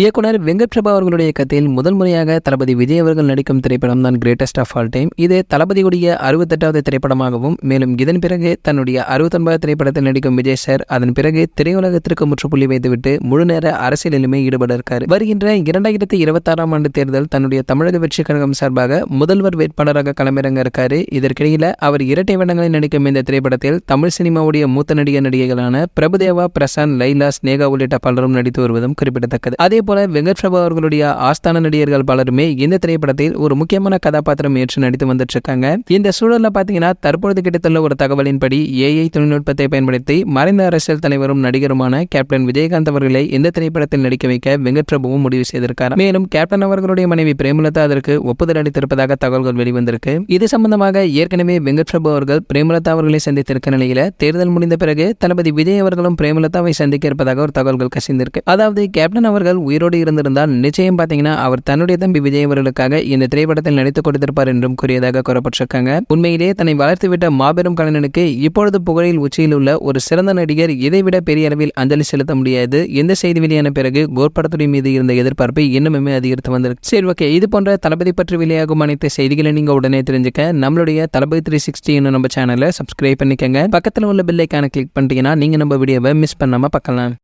இயக்குனர் வெங்கட் பிரபு அவர்களுடைய இயக்கத்தில் முதல் முறையாக தளபதி விஜய் அவர்கள் நடிக்கும் திரைப்படம் தான் கிரேட்டஸ்ட் ஆஃப் ஆல் டைம். இது தளபதியுடைய 68வது திரைப்படமாகவும், மேலும் இதன் பிறகு தன்னுடைய 69வது திரைப்படத்தில் நடிக்கும் விஜய் சார் அதன் பிறகு திரையுலகத்திற்கு முற்றுப்புள்ளி வைத்துவிட்டு முழு நேர அரசியலிலுமே ஈடுபட இருக்காரு. வருகின்ற 2026ஆம் ஆண்டு தேர்தல் தன்னுடைய தமிழக வெற்றி கழகம் சார்பாக முதல்வர் வேட்பாளராக களமிறங்க இருக்காரு. இதற்கிடையில அவர் இரட்டை வேடங்களில் நடிக்கும் இந்த திரைப்படத்தில் தமிழ் சினிமாவுடைய மூத்த நடிகைகளான பிரபுதேவா, பிரசாந்த், லைலா, ஸ்னேகா உள்ளிட்ட பலரும் நடித்து வருவதும் குறிப்பிடத்தக்கது. அதே போல வெங்கட் பிரபு அவர்களுடைய ஆஸ்தான நடிகர்கள் பலருமே இந்த திரைப்படத்தில் ஒரு முக்கியமான கதாபாத்திரம் ஏற்று நடித்து வந்துட்டு இருக்காங்க. இந்த சூழல்ல பாத்தீங்கன்னா தற்பொழுது கிடைத்துள்ள ஒரு தகவலின்படி ஏஐ தொழில்நுட்பத்தை பயன்படுத்தி மறைந்த அரசியல் தலைவரும் நடிகருமான கேப்டன் விஜயகாந்த் அவர்களை இந்த திரைப்படத்தில் நடிக்க வைக்க வெங்கட் பிரபுவும் முடிவு செய்திருக்கார். மேலும் கேப்டன் அவர்களுடைய மனைவி பிரேமலதா அதற்கு ஒப்புதல் அளித்திருப்பதாக தகவல்கள் வெளிவந்திருக்கு. இது சம்பந்தமாக ஏற்கனவே வெங்கட் பிரபு அவர்கள் பிரேமலதா அவர்களை சந்தித்திருக்க நிலையில தேர்தல் முடிந்த பிறகு தளபதி விஜய் அவர்களும் பிரேமலதாவை சந்திக்க இருப்பதாக ஒரு தகவல்கள் கசிந்திருக்கு. அதாவது கேப்டன் அவர்கள் உயிரோடு இருந்திருந்தால் நிச்சயம் பாத்தீங்கன்னா அவர் தன்னுடைய தம்பி விஜய் அவர்களுக்காக இந்த திரைப்படத்தில் நடித்துக் கொடுத்திருப்பார் என்றும் கூறியதாக கூறப்பட்டிருக்காங்க. உண்மையிலேயே தன்னை வளர்த்துவிட்ட மாபெரும் கலைஞனுக்கு இப்பொழுது புகழில் உச்சியில் உள்ள ஒரு சிறந்த நடிகர் இதைவிட பெரிய அளவில் அஞ்சலி செலுத்த முடியாது. இந்த செய்தி வெளியான பிறகு கோர் படத்துறை மீது இருந்த எதிர்பார்ப்பை இன்னுமே அதிகரித்து வந்திருக்கு. சரி, ஓகே, இது போன்ற தளபதி பற்றி வெளியாகும் அனைத்து செய்திகளை நீங்க உடனே தெரிஞ்சுக்க நம்மளுடைய தளபதி 360 நம்ம சேனலை சப்ஸ்கிரைப் பண்ணிக்கங்க. பக்கத்தில் உள்ள பெல் ஐகானை கிளிக் பண்ணிட்டீங்கன்னா நீங்க நம்ம வீடியோவை மிஸ் பண்ணாம பார்க்கலாம்.